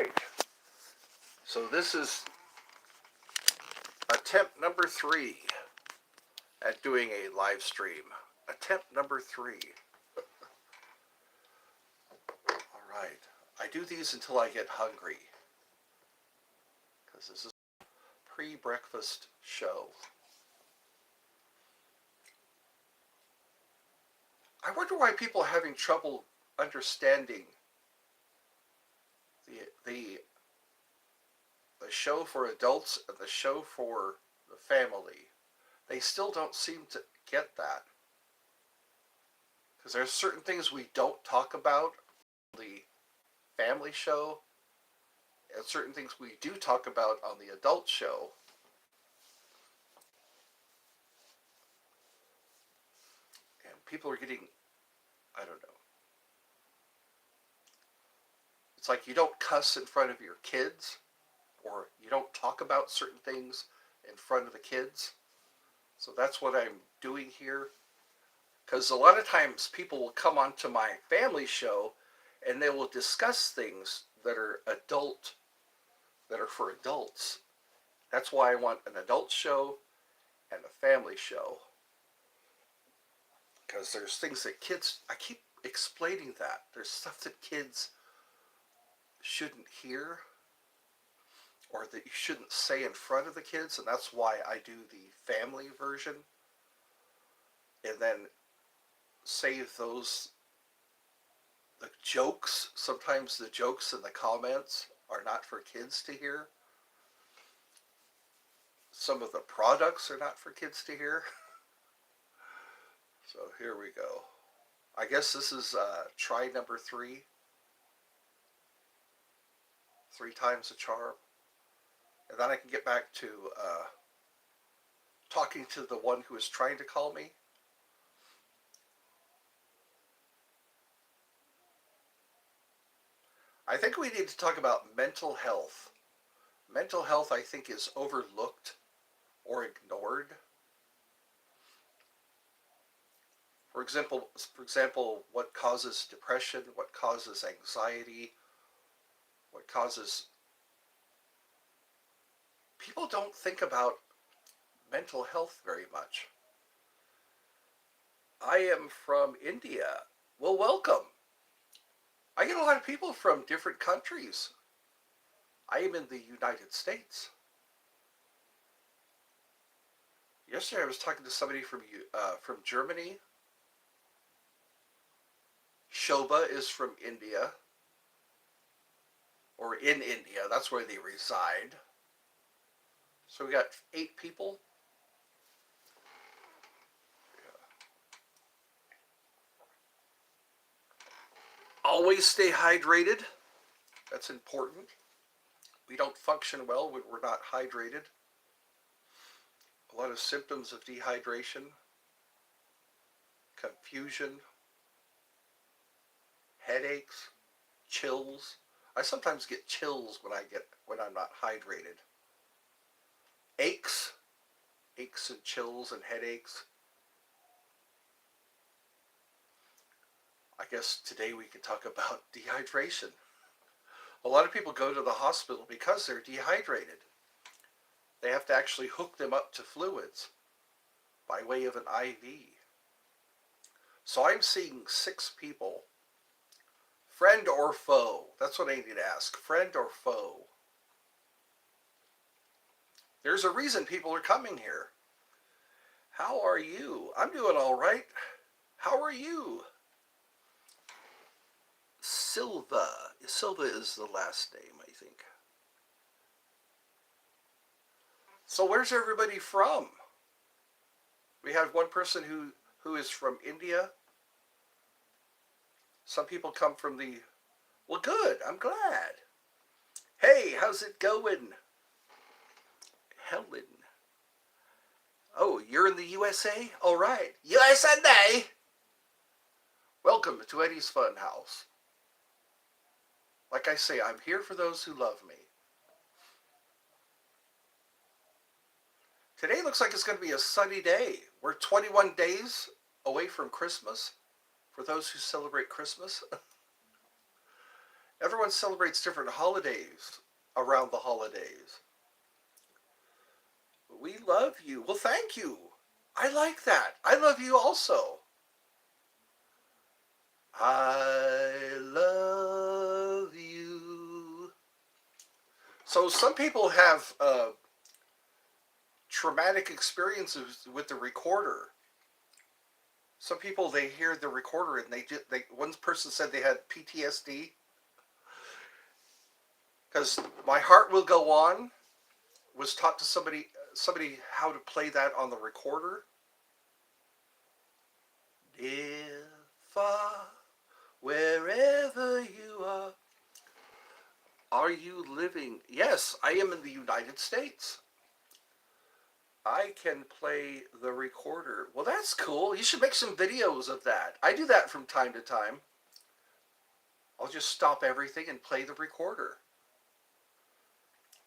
right. So this is attempt number 3 at doing a live stream. Attempt number 3. All right. I do these until I get hungry, because this is a pre-breakfast show. I wonder why people are having trouble understanding the show for adults and the show for the family. They still don't seem to get that. Because there's certain things we don't talk about on the family show, and certain things we do talk about on the adult show. And people are getting, I don't know. It's like you don't cuss in front of your kids, or you don't talk about certain things in front of the kids. So that's what I'm doing here. Because a lot of times people will come onto my family show and they will discuss things that are for adults. That's why I want an adult show and a family show. Because there's things that kids, I keep explaining that. There's stuff that kids shouldn't hear, or that you shouldn't say in front of the kids, and that's why I do the family version. And then save the jokes. Sometimes the jokes in the comments are not for kids to hear. Some of the products are not for kids to hear. So here we go. I guess this is try number 3. 3 times a charm. And then I can get back to talking to the one who is trying to call me. I think we need to talk about mental health. Mental health, I think, is overlooked or ignored. For example, what causes depression, what causes anxiety, what causes... People don't think about mental health very much. I am from India. Well, welcome. I get a lot of people from different countries. I am in the United States. Yesterday I was talking to somebody from Germany. Shobha is from India. Or in India. That's where they reside. So we got 8 people. Always stay hydrated. That's important. We don't function well when we're not hydrated. A lot of symptoms of dehydration, confusion, headaches, chills. I sometimes get chills when I'm not hydrated. Aches and chills and headaches. I guess today we can talk about dehydration. A lot of people go to the hospital because they're dehydrated. They have to actually hook them up to fluids by way of an IV. So I'm seeing 6 people. Friend or foe? That's what I need to ask. Friend or foe? There's a reason people are coming here. How are you? I'm doing all right. How are you? Silva. Silva is the last name, I think. So where's everybody from? We have one person who is from India. Some people come from the... Well, good. I'm glad. Hey, how's it going? Helen. Oh, you're in the USA? All right. USA! Welcome to Eddie's Funhouse. Like I say, I'm here for those who love me. Today looks like it's going to be a sunny day. We're 21 days away from Christmas, for those who celebrate Christmas. Everyone celebrates different holidays around the holidays. We love you. Well, thank you. I like that. I love you also. I love you. So some people have traumatic experiences with the recorder. Some people, they hear the recorder and one person said they had PTSD because My Heart Will Go On was taught to somebody how to play that on the recorder. Dear far, wherever you are you living? Yes, I am in the United States. I can play the recorder. Well, that's cool. You should make some videos of that. I do that from time to time. I'll just stop everything and play the recorder.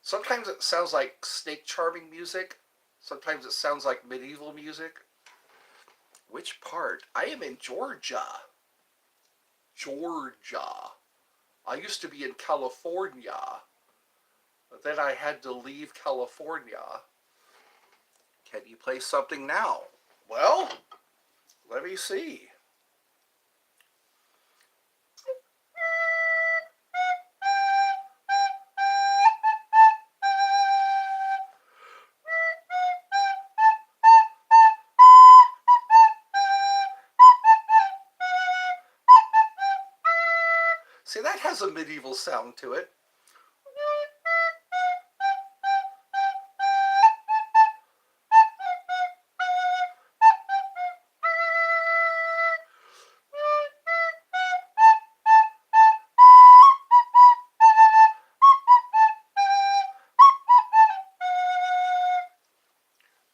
Sometimes it sounds like snake charming music. Sometimes it sounds like medieval music. Which part? I am in Georgia. Georgia. I used to be in California, but then I had to leave California. Can you play something now? Well, let me see. See, that has a medieval sound to it.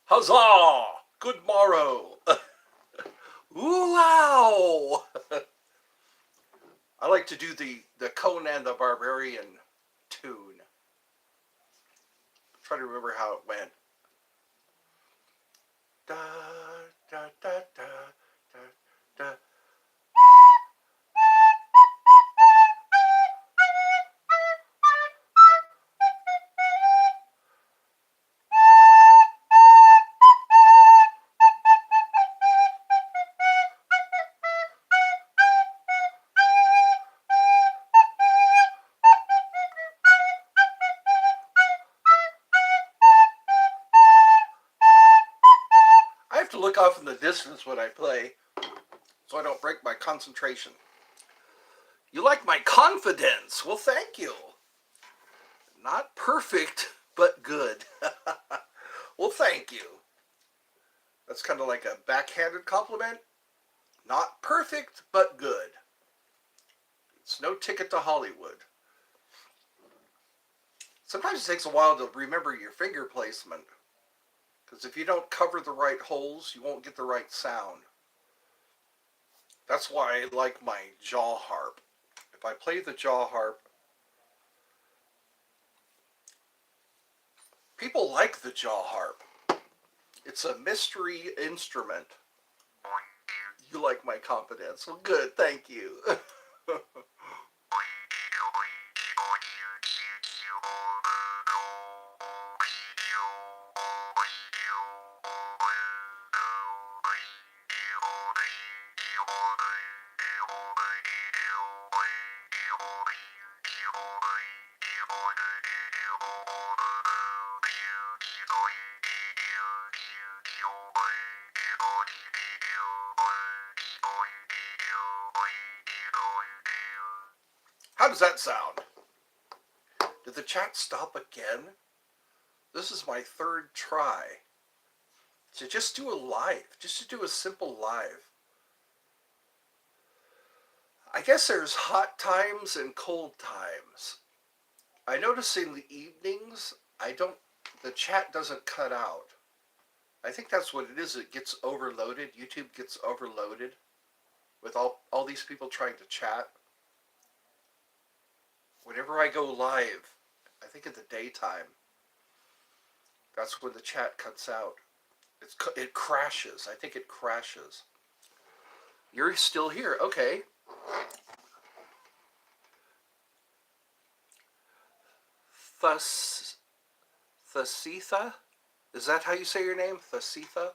Huzzah! Good morrow! Ooh, wow! I like to do the Conan the Barbarian tune. Try to remember how it went. Da, da, da, da, da, da. I have to look off in the distance when I play so I don't break my concentration. You like my confidence? Well, thank you. Not perfect, but good. Well, thank you. That's kind of like a backhanded compliment. Not perfect, but good. It's no ticket to Hollywood. Sometimes it takes a while to remember your finger placement. Because if you don't cover the right holes, you won't get the right sound. That's why I like my jaw harp. If I play the jaw harp, people like the jaw harp. It's a mystery instrument. You like my confidence. Well, good, thank you. How does that sound? Did the chat stop again? This is my third try. To just do a live, just to do a simple live. I guess there's hot times and cold times. I notice in the evenings, the chat doesn't cut out. I think that's what it is. It gets overloaded. YouTube gets overloaded with all these people trying to chat. Whenever I go live, I think in the daytime, that's when the chat cuts out. It crashes. I think it crashes. You're still here. Okay. Thus, Thasitha? Is that how you say your name? Thasitha?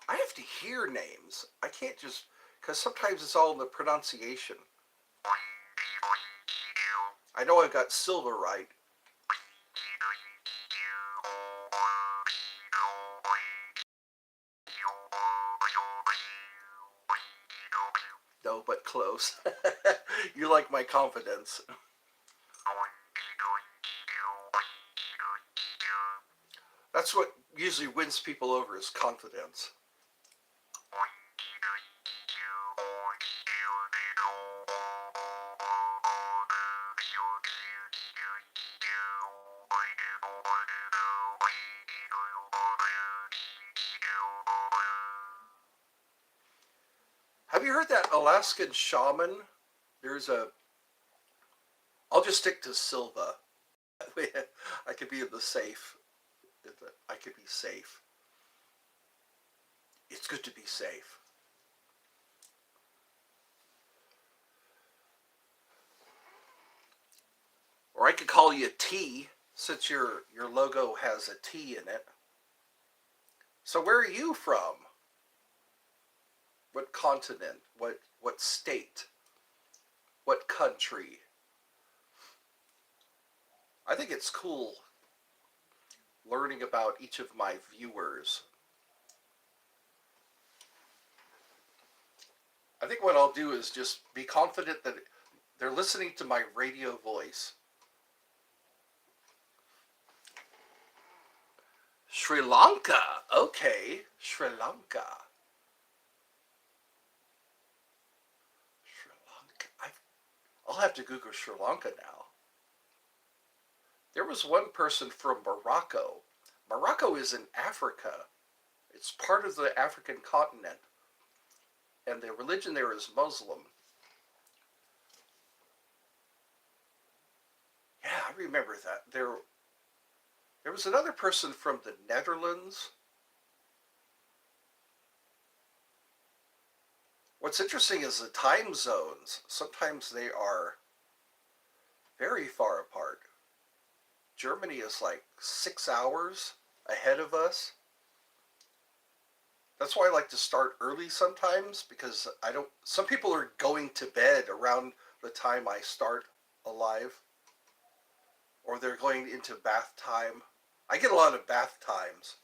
I have to hear names. I can't just, because sometimes it's all in the pronunciation. I know I got Silver right. No, but close. You like my confidence. That's what usually wins people over is confidence. Have you heard that Alaskan shaman? There's a, I'll just stick to Silva. I could be in the safe. I could be safe. It's good to be safe. Or I could call you T, since your logo has a T in it. So where are you from? What continent? What state? What country? I think it's cool learning about each of my viewers. I think what I'll do is just be confident that they're listening to my radio voice. Sri Lanka. Okay, Sri Lanka. Sri Lanka. I'll have to Google Sri Lanka now. There was one person from Morocco. Morocco is in Africa. It's part of the African continent. And the religion there is Muslim. Yeah, I remember that. There was another person from the Netherlands. What's interesting is the time zones. Sometimes they are very far apart. Germany is like 6 hours ahead of us. That's why I like to start early sometimes, because some people are going to bed around the time I start alive. Or they're going into bath time. I get a lot of bath times.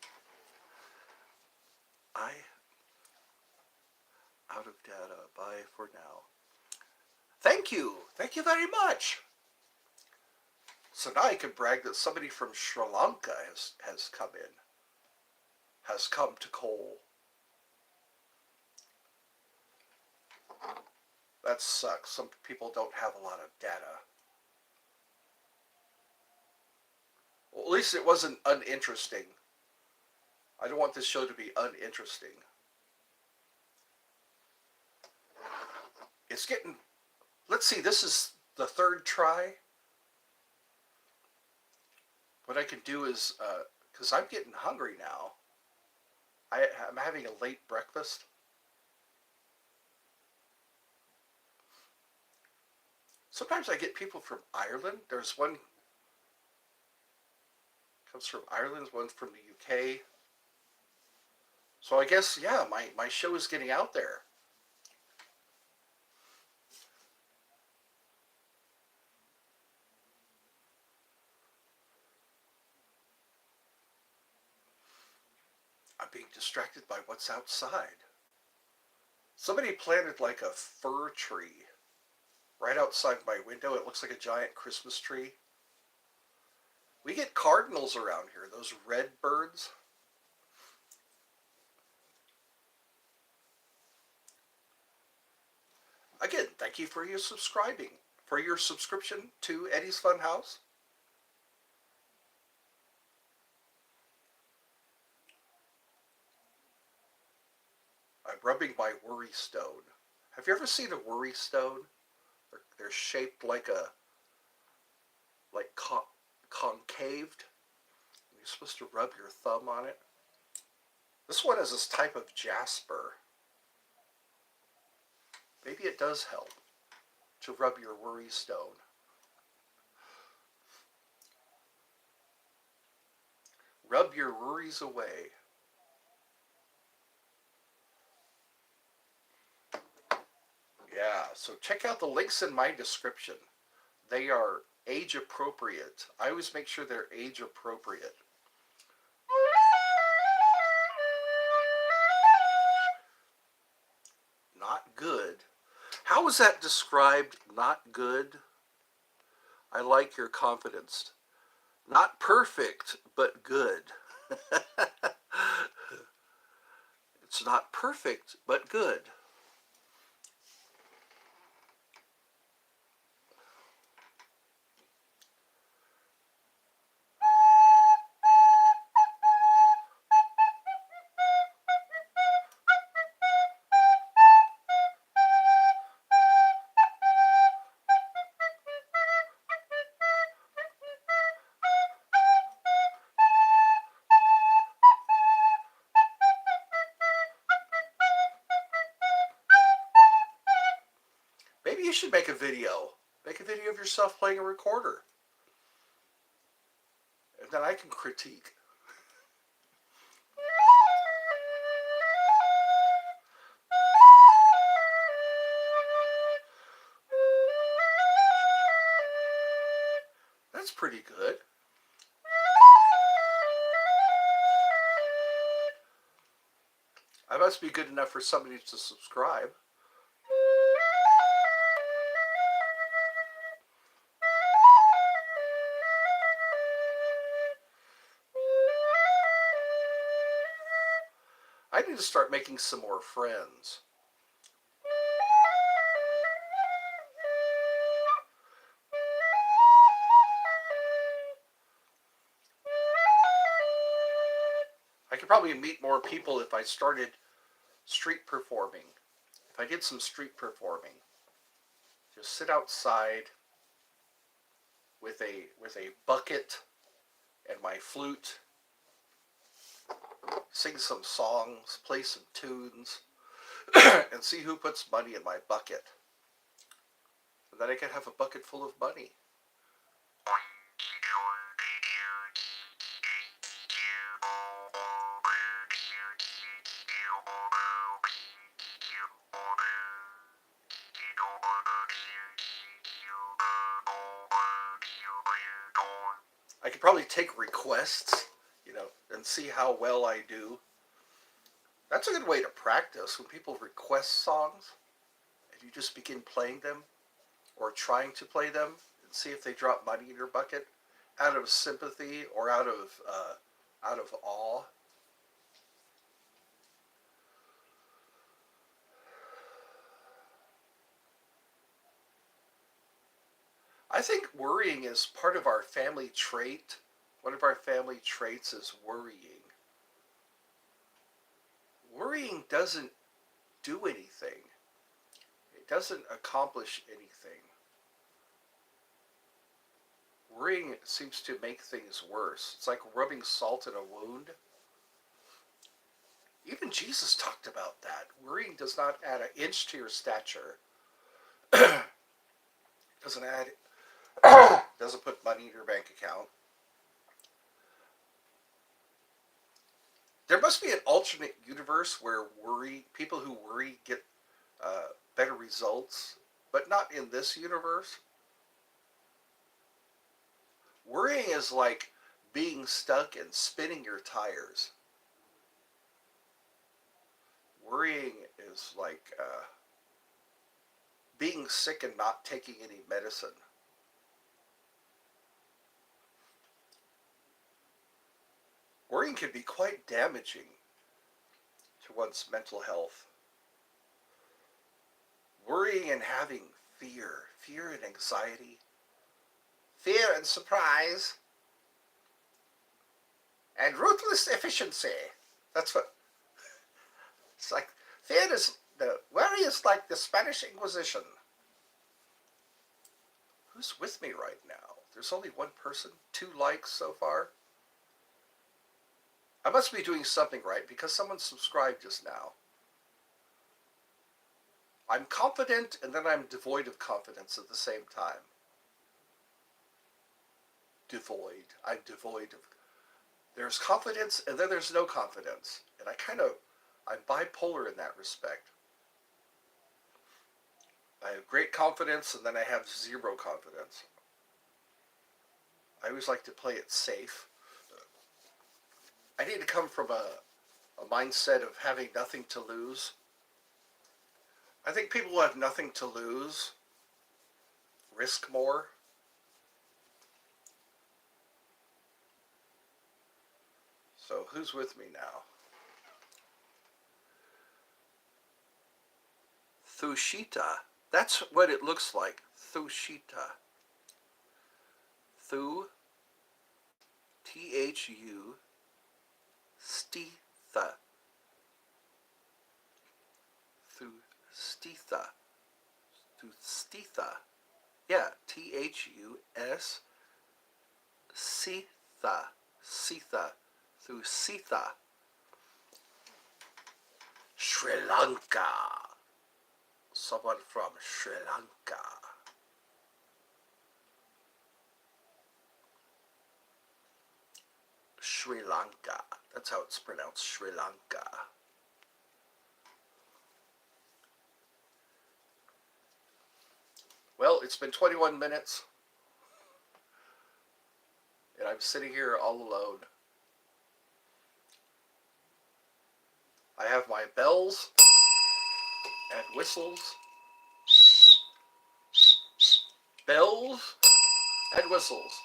Out of data. Bye for now. Thank you. Thank you very much. So now I can brag that somebody from Sri Lanka has come in. Has come to Cole. That sucks. Some people don't have a lot of data. Well, at least it wasn't uninteresting. I don't want this show to be uninteresting. It's getting... Let's see, this is the third try. What I can do is, because I'm getting hungry now, I'm having a late breakfast. Sometimes I get people from Ireland. There's one comes from Ireland, one from the UK. So I guess, yeah, my show is getting out there. I'm being distracted by what's outside. Somebody planted like a fir tree right outside my window. It looks like a giant Christmas tree. We get cardinals around here, those red birds. Again, thank you for your subscription to Eddie's Funhouse. I'm rubbing my worry stone. Have you ever seen a worry stone? They're shaped like concaved. You're supposed to rub your thumb on it. This one is this type of jasper. Maybe it does help to rub your worry stone. Rub your worries away. Yeah, so check out the links in my description. They are age appropriate. I always make sure they're age appropriate. Not good. How was that described? Not good? I like your confidence. Not perfect, but good. It's not perfect, but good. Maybe you should make a video. Make a video of yourself playing a recorder. And then I can critique. That's pretty good. I must be good enough for somebody to subscribe. I need to start making some more friends. I could probably meet more people if I started street performing. If I did some street performing, just sit outside with a bucket and my flute, sing some songs, play some tunes, and see who puts money in my bucket. And then I could have a bucket full of money. I could probably take requests, and see how well I do. That's a good way to practice when people request songs and you just begin playing them or trying to play them and see if they drop money in your bucket out of sympathy or out of awe. I think worrying is part of our family trait. One of our family traits is worrying. Worrying doesn't do anything. It doesn't accomplish anything. Worrying seems to make things worse. It's like rubbing salt in a wound. Even Jesus talked about that. Worrying does not add an inch to your stature. Doesn't add doesn't put money in your bank account. There must be an alternate universe where people who worry get better results, but not in this universe. Worrying is like being stuck and spinning your tires. Worrying is like being sick and not taking any medicine. Worrying can be quite damaging to one's mental health. Worrying and having fear and anxiety, fear and surprise, and ruthless efficiency. That's what it's like. Worry is like the Spanish Inquisition. Who's with me right now? There's only one person, 2 likes so far. I must be doing something right because someone subscribed just now. I'm confident and then I'm devoid of confidence at the same time. I'm devoid of. There's confidence, and then there's no confidence. And I'm bipolar in that respect. I have great confidence, and then I have zero confidence. I always like to play it safe. I need to come from a mindset of having nothing to lose. I think people who have nothing to lose risk more. So who's with me now? Thushita. That's what it looks like. Thushita. Thu. T-H-U. Stitha. Thustitha. Thustitha. Yeah. T-H-U-S. Sitha. Sitha. Thusitha. Sri Lanka. Someone from Sri Lanka. Sri Lanka. That's how it's pronounced, Sri Lanka. Well, it's been 21 minutes, and I'm sitting here all alone. I have my bells and whistles. Bells and whistles.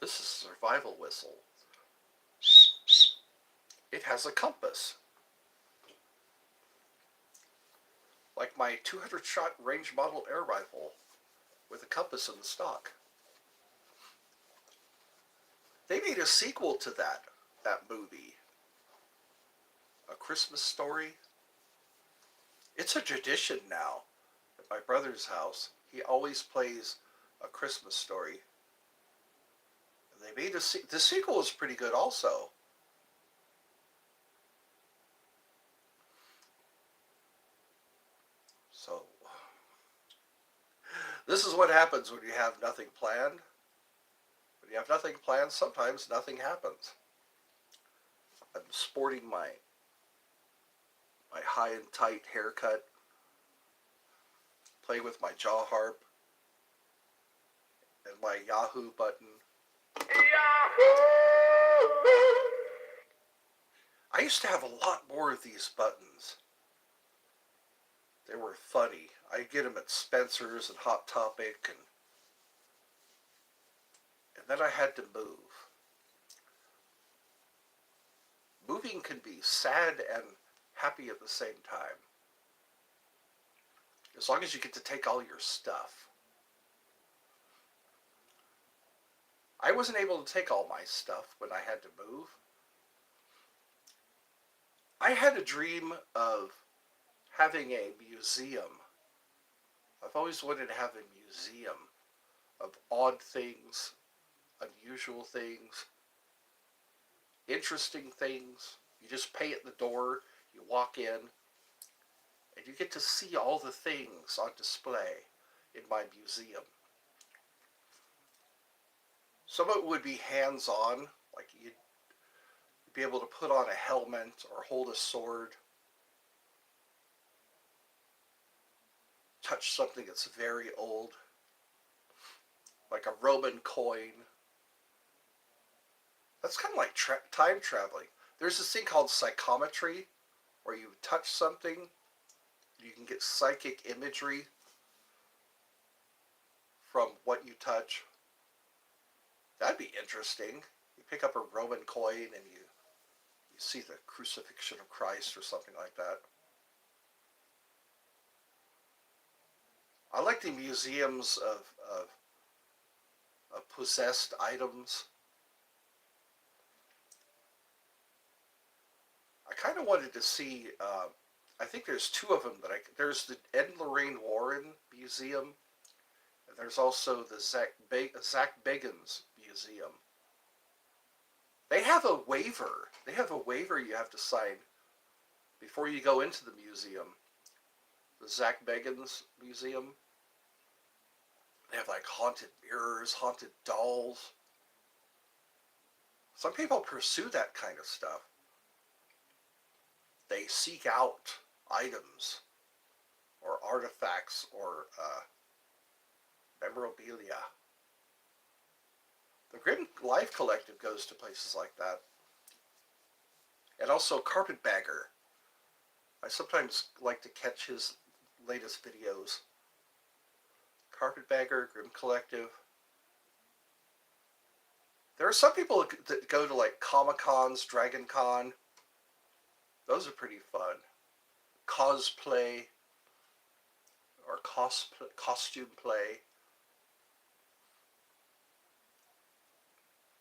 This is a survival whistle. It has a compass. Like my 200-shot range model air rifle with a compass in the stock. They made a sequel to that movie. A Christmas Story. It's a tradition now at my brother's house. He always plays A Christmas Story. And they made the sequel is pretty good also. So, this is what happens when you have nothing planned. When you have nothing planned, sometimes nothing happens. I'm sporting my high and tight haircut, playing with my jaw harp, and my Yahoo button. Yahoo! I used to have a lot more of these buttons. They were funny. I'd get them at Spencer's and Hot Topic, and then I had to move. Moving can be sad and happy at the same time. As long as you get to take all your stuff. I wasn't able to take all my stuff when I had to move. I had a dream of having a museum. I've always wanted to have a museum of odd things, unusual things, interesting things. You just pay at the door, you walk in, and you get to see all the things on display in my museum. Some of it would be hands-on, like you'd be able to put on a helmet or hold a sword, touch something that's very old, like a Roman coin. That's kind of like time traveling. There's this thing called psychometry, where you touch something, you can get psychic imagery from what you touch. That'd be interesting. You pick up a Roman coin and you see the crucifixion of Christ or something like that. I like the museums of possessed items. I kind of wanted to see, I think there's two of them there's the Ed and Lorraine Warren Museum, and there's also the Zach Bagans Museum. They have a waiver. They have a waiver you have to sign before you go into the museum. The Zach Bagans Museum. They have like haunted mirrors, haunted dolls. Some people pursue that kind of stuff. They seek out items or artifacts or memorabilia. The Grim Life Collective goes to places like that. And also Carpetbagger. I sometimes like to catch his latest videos. Carpetbagger, Grim Collective. There are some people that go to like Comic Cons, Dragon Con. Those are pretty fun. Cosplay or costume play.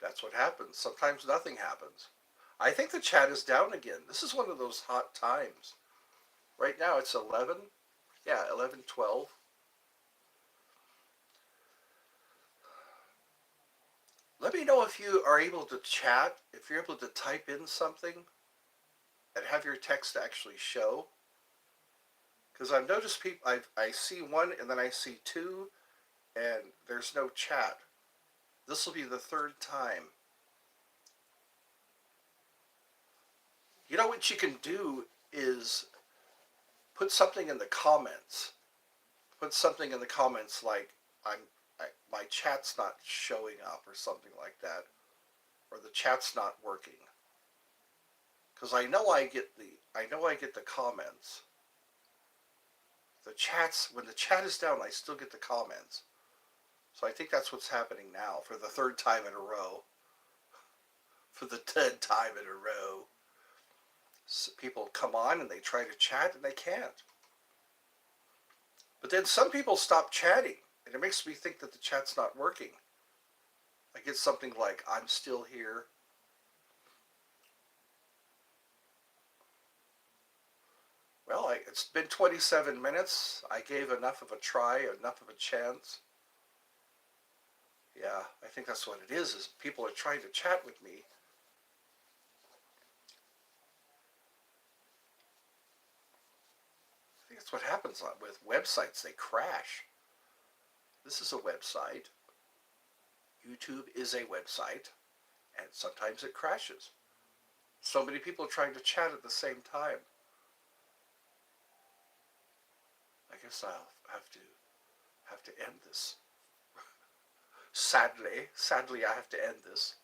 That's what happens. Sometimes nothing happens. I think the chat is down again. This is one of those hot times. Right now it's 11. Yeah, 11:12. Let me know if you are able to chat, if you're able to type in something and have your text actually show. Because I've noticed people, I see one and then I see two and there's no chat. This will be the third time. You know what you can do is put something in the comments. Put something in the comments like my chat's not showing up or something like that, or the chat's not working. Because I know I get the comments. The chats, when the chat is down, I still get the comments. So I think that's what's happening now for the third time in a row. For the 10th time in a row. So people come on and they try to chat and they can't. But then some people stop chatting and it makes me think that the chat's not working. I get something like, I'm still here. Well, it's been 27 minutes. I gave enough of a try, enough of a chance. Yeah, I think that's what it is people are trying to chat with me. I think that's what happens with websites. They crash. This is a website. YouTube is a website, and sometimes it crashes. So many people are trying to chat at the same time. I guess I'll have to end this. Sadly, I have to end this.